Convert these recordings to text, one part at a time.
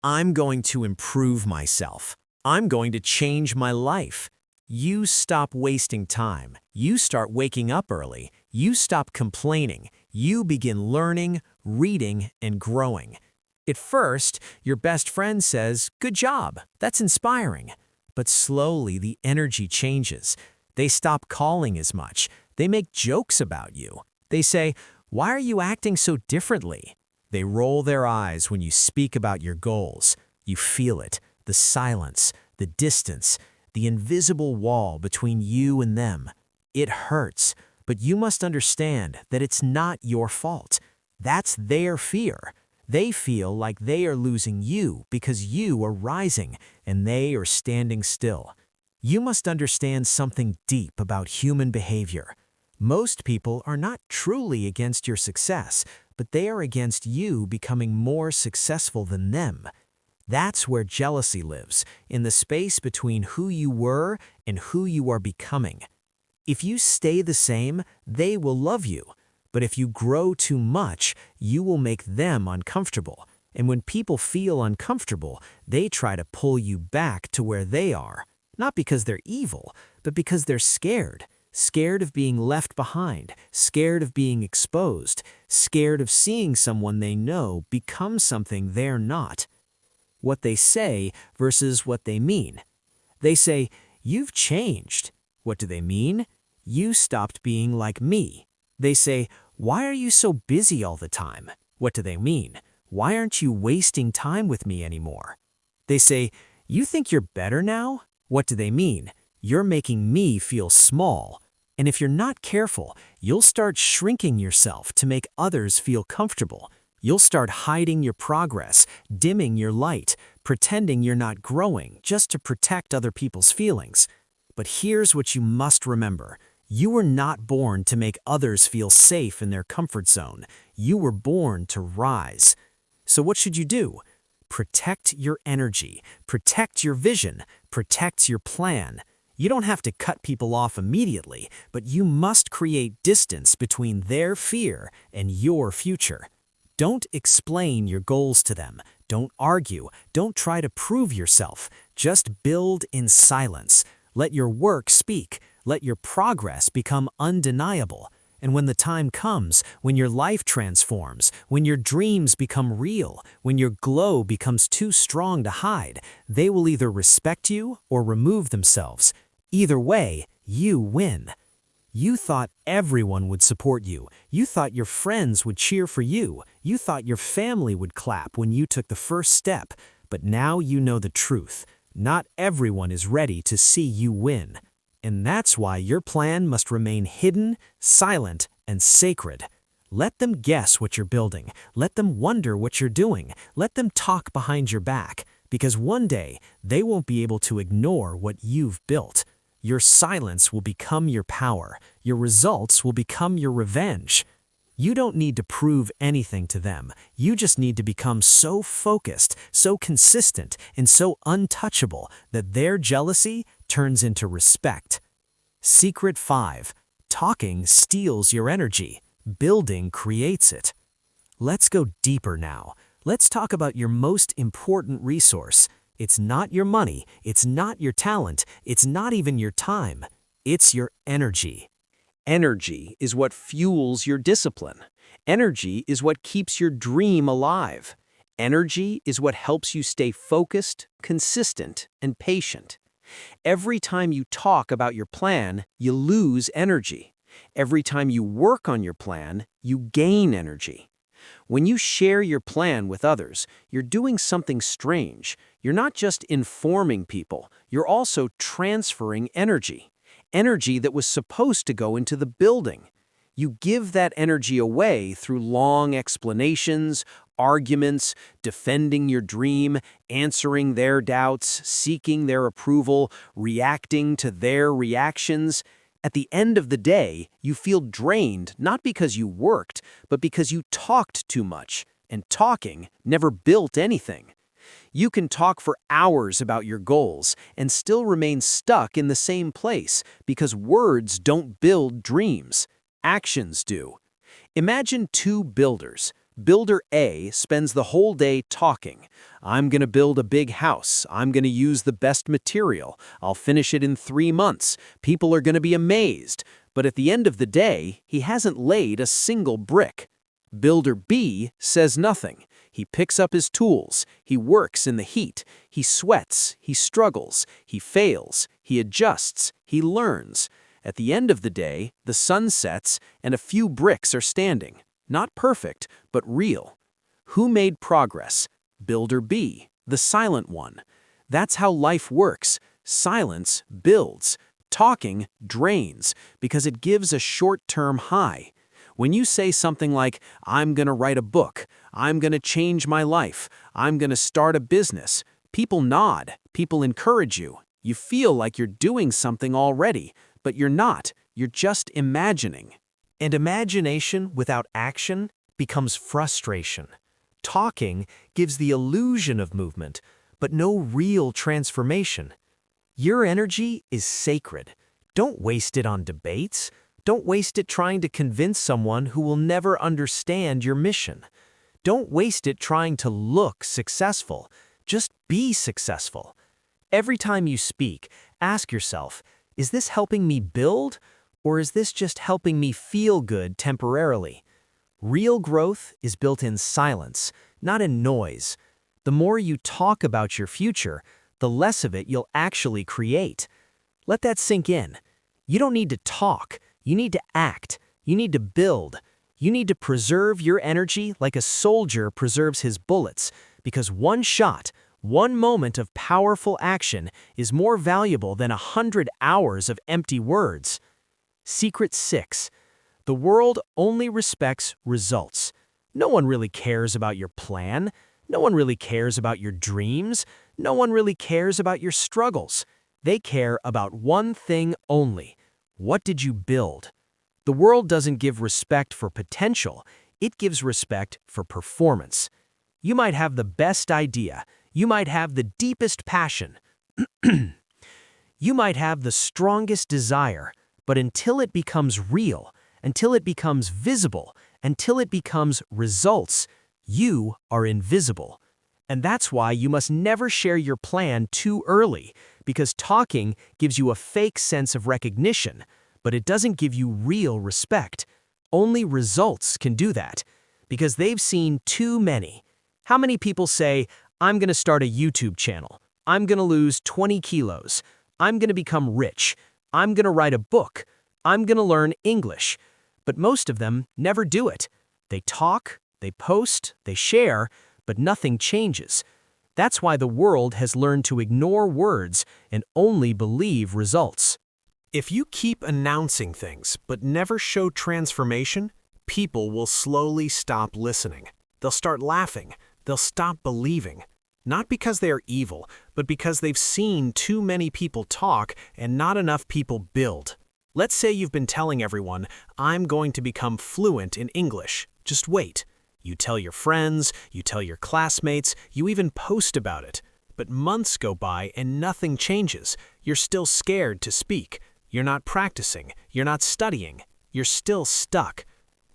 I'm going to improve myself. I'm going to change my life. You stop wasting time. You start waking up early. You stop complaining. You begin learning, reading, and growing. At first, your best friend says, "Good job, that's inspiring." But slowly the energy changes. They stop calling as much. They make jokes about you. They say, "Why are you acting so differently?" They roll their eyes when you speak about your goals. You feel it, the silence, the distance, the invisible wall between you and them. It hurts, but you must understand that it's not your fault. That's their fear. They feel like they are losing you because you are rising and they are standing still. You must understand something deep about human behavior. Most people are not truly against your success, but they are against you becoming more successful than them. That's where jealousy lives, in the space between who you were and who you are becoming. If you stay the same, they will love you. But if you grow too much, you will make them uncomfortable. And when people feel uncomfortable, they try to pull you back to where they are. Not because they're evil, but because they're scared. Scared of being left behind, scared of being exposed, scared of seeing someone they know become something they're not. What they say versus what they mean. They say, "You've changed." What do they mean? "You stopped being like me." They say, "Why are you so busy all the time?" What do they mean? "Why aren't you wasting time with me anymore?" They say, "You think you're better now?" What do they mean? "You're making me feel small." And if you're not careful, you'll start shrinking yourself to make others feel comfortable. You'll start hiding your progress, dimming your light, pretending you're not growing just to protect other people's feelings. But here's what you must remember. You were not born to make others feel safe in their comfort zone. You were born to rise. So what should you do? Protect your energy, protect your vision, protect your plan. You don't have to cut people off immediately, but you must create distance between their fear and your future. Don't explain your goals to them. Don't argue. Don't try to prove yourself. Just build in silence. Let your work speak. Let your progress become undeniable. And when the time comes, when your life transforms, when your dreams become real, when your glow becomes too strong to hide, they will either respect you or remove themselves. Either way, you win. You thought everyone would support you. You thought your friends would cheer for you. You thought your family would clap when you took the first step. But now you know the truth. Not everyone is ready to see you win. And that's why your plan must remain hidden, silent, and sacred. Let them guess what you're building. Let them wonder what you're doing. Let them talk behind your back. Because one day, they won't be able to ignore what you've built. Your silence will become your power. Your results will become your revenge. You don't need to prove anything to them. You just need to become so focused, so consistent, and so untouchable that their jealousy turns into respect. Secret 5. Talking steals your energy. Building creates it. Let's go deeper now. Let's talk about your most important resource. It's not your money. It's not your talent. It's not even your time. It's your energy. Energy is what fuels your discipline. Energy is what keeps your dream alive. Energy is what helps you stay focused, consistent, and patient. Every time you talk about your plan, you lose energy. Every time you work on your plan, you gain energy. When you share your plan with others, you're doing something strange. You're not just informing people, you're also transferring energy. Energy that was supposed to go into the building. You give that energy away through long explanations, arguments, defending your dream, answering their doubts, seeking their approval, reacting to their reactions. At the end of the day, you feel drained not because you worked, but because you talked too much, and talking never built anything. You can talk for hours about your goals and still remain stuck in the same place because words don't build dreams. Actions do. Imagine two builders. Builder A spends the whole day talking. I'm going to build a big house. I'm going to use the best material. I'll finish it in 3 months. People are going to be amazed. But at the end of the day, he hasn't laid a single brick. Builder B says nothing. He picks up his tools. He works in the heat. He sweats. He struggles. He fails. He adjusts. He learns. At the end of the day, the sun sets and a few bricks are standing. Not perfect, but real. Who made progress? Builder B, the silent one. That's how life works. Silence builds. Talking drains because it gives a short-term high. When you say something like, I'm going to write a book, I'm going to change my life, I'm going to start a business, people nod, people encourage you. You feel like you're doing something already, but you're not. You're just imagining. And imagination without action becomes frustration. Talking gives the illusion of movement, but no real transformation. Your energy is sacred. Don't waste it on debates. Don't waste it trying to convince someone who will never understand your mission. Don't waste it trying to look successful. Just be successful. Every time you speak, ask yourself, is this helping me build? Or is this just helping me feel good temporarily? Real growth is built in silence, not in noise. The more you talk about your future, the less of it you'll actually create. Let that sink in. You don't need to talk. You need to act. You need to build. You need to preserve your energy like a soldier preserves his bullets, because one shot, one moment of powerful action is more valuable than 100 hours of empty words. Secret 6. The world only respects results. No one really cares about your plan. No one really cares about your dreams. No one really cares about your struggles. They care about one thing only. What did you build? The world doesn't give respect for potential. It gives respect for performance. You might have the best idea. You might have the deepest passion. You might have the strongest desire. But until it becomes real, until it becomes visible, until it becomes results, you are invisible. And that's why you must never share your plan too early, because talking gives you a fake sense of recognition, but it doesn't give you real respect. Only results can do that, because they've seen too many. How many people say, I'm going to start a YouTube channel, I'm going to lose 20 kilos, I'm going to become rich, I'm going to write a book, I'm going to learn English. But most of them never do it. They talk, they post, they share, but nothing changes. That's why the world has learned to ignore words and only believe results. If you keep announcing things but never show transformation, people will slowly stop listening. They'll start laughing. They'll stop believing. Not because they are evil, but because they've seen too many people talk and not enough people build. Let's say you've been telling everyone, I'm going to become fluent in English. Just wait. You tell your friends, you tell your classmates, you even post about it. But months go by and nothing changes. You're still scared to speak. You're not practicing. You're not studying. You're still stuck.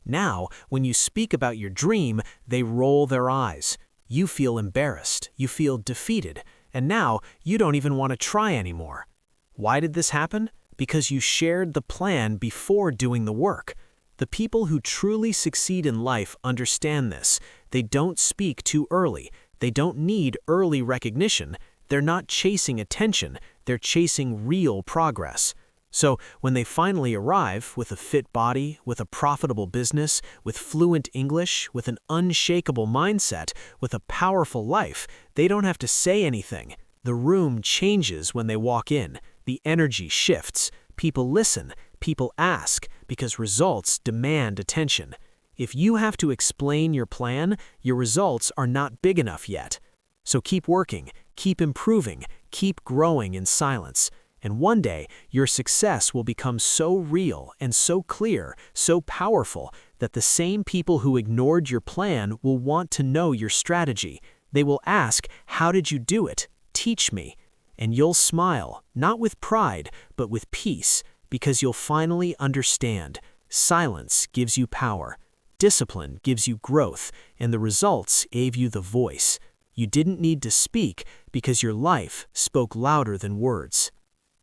Now, when you speak about your dream, they roll their eyes. You feel embarrassed, you feel defeated, and now you don't even want to try anymore. Why did this happen? Because you shared the plan before doing the work. The people who truly succeed in life understand this. They don't speak too early. They don't need early recognition. They're not chasing attention. They're chasing real progress. So when they finally arrive with a fit body, with a profitable business, with fluent English, with an unshakable mindset, with a powerful life, they don't have to say anything. The room changes when they walk in. The energy shifts. People listen. People ask, because results demand attention. If you have to explain your plan, your results are not big enough yet. So keep working, keep improving, keep growing in silence. And one day, your success will become so real and so clear, so powerful, that the same people who ignored your plan will want to know your strategy. They will ask, how did you do it? Teach me. And you'll smile, not with pride, but with peace, because you'll finally understand. Silence gives you power. Discipline gives you growth, and the results gave you the voice. You didn't need to speak because your life spoke louder than words.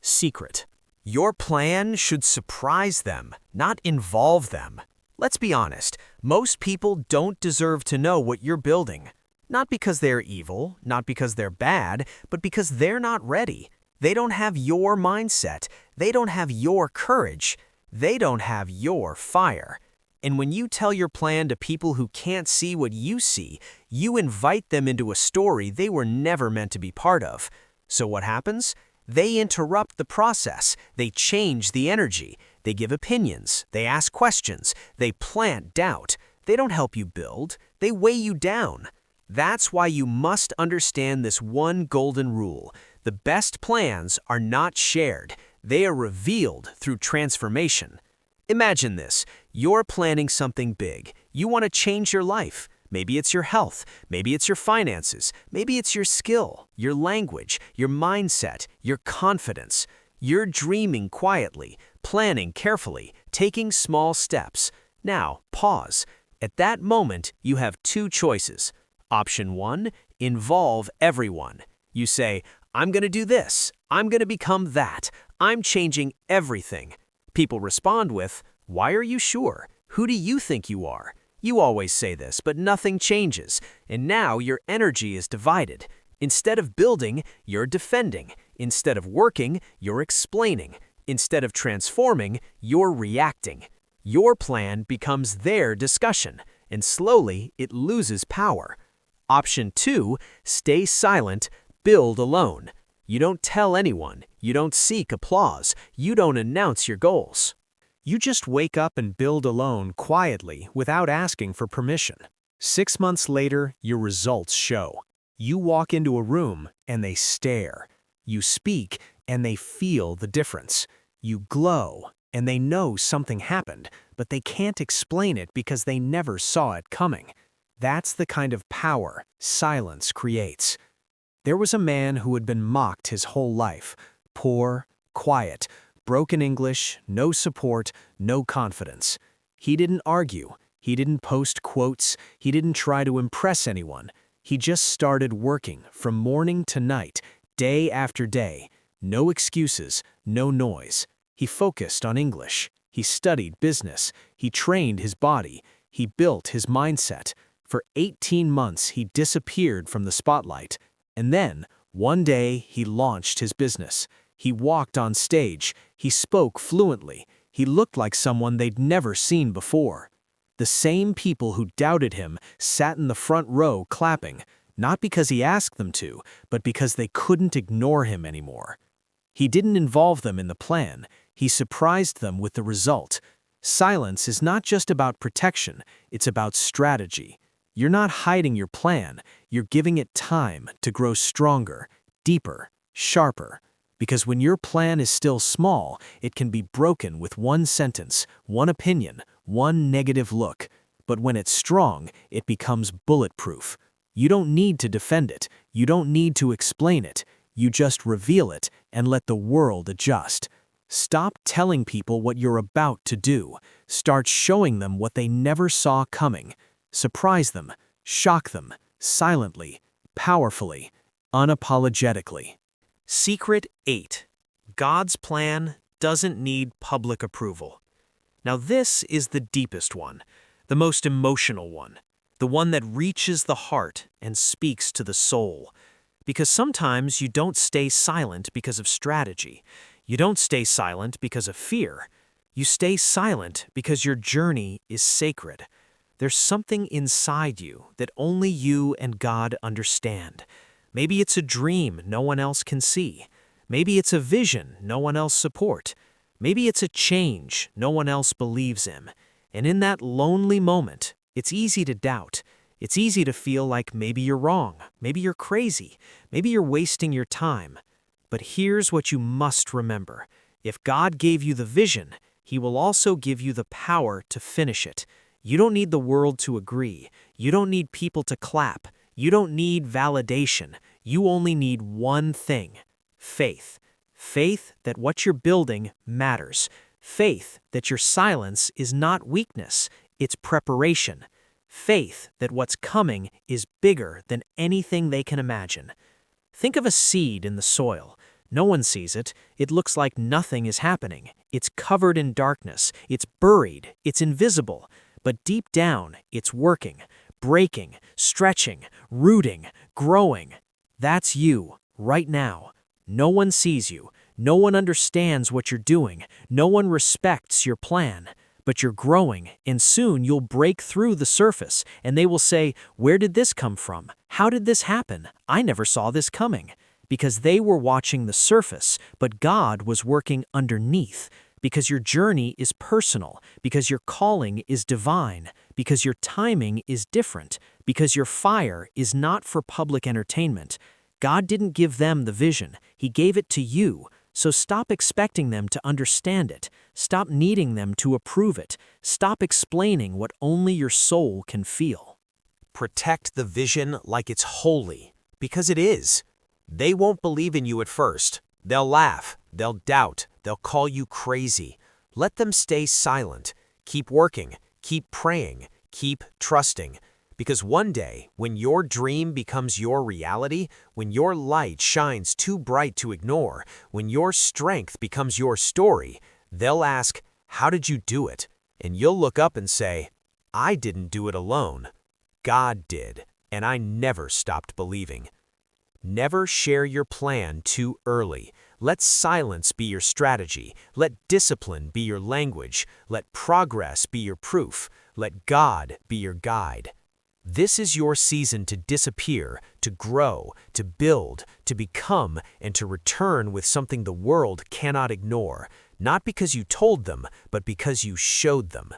Secret. Your plan should surprise them, not involve them. Let's be honest, most people don't deserve to know what you're building. Not because they're evil, not because they're bad, but because they're not ready. They don't have your mindset. They don't have your courage. They don't have your fire. And when you tell your plan to people who can't see what you see, you invite them into a story they were never meant to be part of. So what happens? They interrupt the process. They change the energy. They give opinions. They ask questions. They plant doubt. They don't help you build. They weigh you down. That's why you must understand this one golden rule. The best plans are not shared. They are revealed through transformation. Imagine this. You're planning something big. You want to change your life. Maybe it's your health. Maybe it's your finances. Maybe it's your skill, your language, your mindset, your confidence. You're dreaming quietly, planning carefully, taking small steps. Now, pause. At that moment, you have two choices. Option 1, involve everyone. You say, I'm going to do this. I'm going to become that. I'm changing everything. People respond with, why are you sure? Who do you think you are? You always say this, but nothing changes, and now your energy is divided. Instead of building, you're defending. Instead of working, you're explaining. Instead of transforming, you're reacting. Your plan becomes their discussion, and slowly it loses power. Option 2, stay silent, build alone. You don't tell anyone. You don't seek applause. You don't announce your goals. You just wake up and build alone quietly without asking for permission. 6 months later, your results show. You walk into a room and they stare. You speak and they feel the difference. You glow and they know something happened, but they can't explain it because they never saw it coming. That's the kind of power silence creates. There was a man who had been mocked his whole life. Poor, quiet, broken English, no support, no confidence. He didn't argue. He didn't post quotes. He didn't try to impress anyone. He just started working from morning to night, day after day. No excuses, no noise. He focused on English. He studied business. He trained his body. He built his mindset. For 18 months, he disappeared from the spotlight. And then, one day, he launched his business. He walked on stage. He spoke fluently. He looked like someone they'd never seen before. The same people who doubted him sat in the front row clapping, not because he asked them to, but because they couldn't ignore him anymore. He didn't involve them in the plan. He surprised them with the result. Silence is not just about protection. It's about strategy. You're not hiding your plan. You're giving it time to grow stronger, deeper, sharper. Because when your plan is still small, it can be broken with one sentence, one opinion, one negative look. But when it's strong, it becomes bulletproof. You don't need to defend it. You don't need to explain it. You just reveal it and let the world adjust. Stop telling people what you're about to do. Start showing them what they never saw coming. Surprise them, shock them, silently, powerfully, unapologetically. Secret 8. God's plan doesn't need public approval. Now this is the deepest one, the most emotional one, the one that reaches the heart and speaks to the soul. Because sometimes you don't stay silent because of strategy. You don't stay silent because of fear. You stay silent because your journey is sacred. There's something inside you that only you and God understand. Maybe it's a dream no one else can see. Maybe it's a vision no one else supports. Maybe it's a change no one else believes in. And in that lonely moment, it's easy to doubt. It's easy to feel like maybe you're wrong, maybe you're crazy, maybe you're wasting your time. But here's what you must remember. If God gave you the vision, He will also give you the power to finish it. You don't need the world to agree. You don't need people to clap. You don't need validation. You only need one thing: faith. Faith that what you're building matters. Faith that your silence is not weakness. It's preparation. Faith that what's coming is bigger than anything they can imagine. Think of a seed in the soil. No one sees it. It looks like nothing is happening. It's covered in darkness. It's buried. It's invisible. But deep down, it's working, breaking, stretching, rooting, growing. That's you, right now. No one sees you. No one understands what you're doing. No one respects your plan. But you're growing, and soon you'll break through the surface, and they will say, "Where did this come from? How did this happen? I never saw this coming." Because they were watching the surface, but God was working underneath. Because your journey is personal, because your calling is divine, because your timing is different, because your fire is not for public entertainment. God didn't give them the vision, He gave it to you. So stop expecting them to understand it. Stop needing them to approve it. Stop explaining what only your soul can feel. Protect the vision like it's holy, because it is. They won't believe in you at first. They'll laugh, they'll doubt, they'll call you crazy. Let them stay silent. Keep working, keep praying, keep trusting. Because one day, when your dream becomes your reality, when your light shines too bright to ignore, when your strength becomes your story, they'll ask, "How did you do it?" And you'll look up and say, "I didn't do it alone. God did, and I never stopped believing." Never share your plan too early. Let silence be your strategy. Let discipline be your language. Let progress be your proof. Let God be your guide. This is your season to disappear, to grow, to build, to become, and to return with something the world cannot ignore, not because you told them, but because you showed them.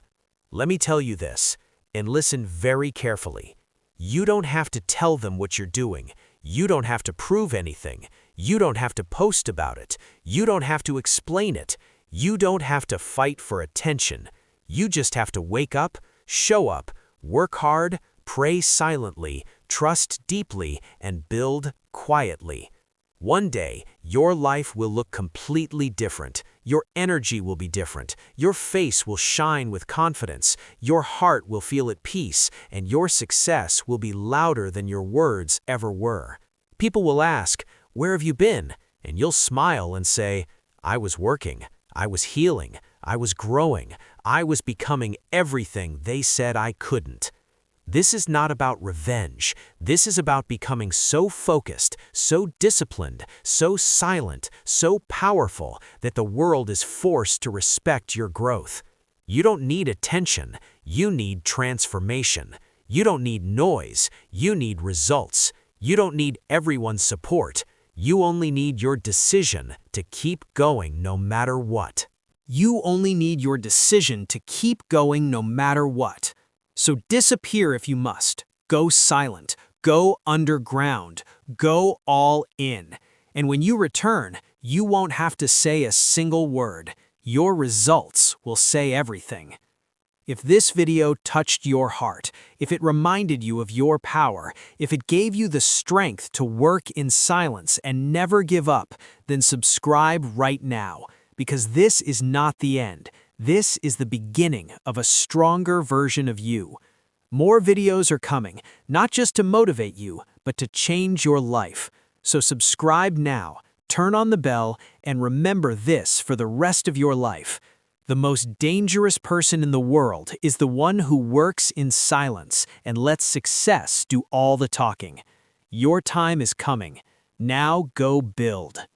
Let me tell you this, and listen very carefully. You don't have to tell them what you're doing. You don't have to prove anything. You don't have to post about it. You don't have to explain it. You don't have to fight for attention. You just have to wake up, show up, work hard, pray silently, trust deeply, and build quietly. One day, your life will look completely different. Your energy will be different. Your face will shine with confidence. Your heart will feel at peace, and your success will be louder than your words ever were. People will ask, "Where have you been?" And you'll smile and say, "I was working. I was healing. I was growing. I was becoming everything they said I couldn't." This is not about revenge. This is about becoming so focused, so disciplined, so silent, so powerful that the world is forced to respect your growth. You don't need attention. You need transformation. You don't need noise. You need results. You don't need everyone's support. You only need your decision to keep going no matter what. You only need your decision to keep going no matter what. So disappear if you must. Go silent. Go underground. Go all in. And when you return, you won't have to say a single word. Your results will say everything. If this video touched your heart, if it reminded you of your power, if it gave you the strength to work in silence and never give up, then subscribe right now, because this is not the end. This is the beginning of a stronger version of you. More videos are coming, not just to motivate you, but to change your life. So subscribe now, turn on the bell, and remember this for the rest of your life. The most dangerous person in the world is the one who works in silence and lets success do all the talking. Your time is coming. Now go build.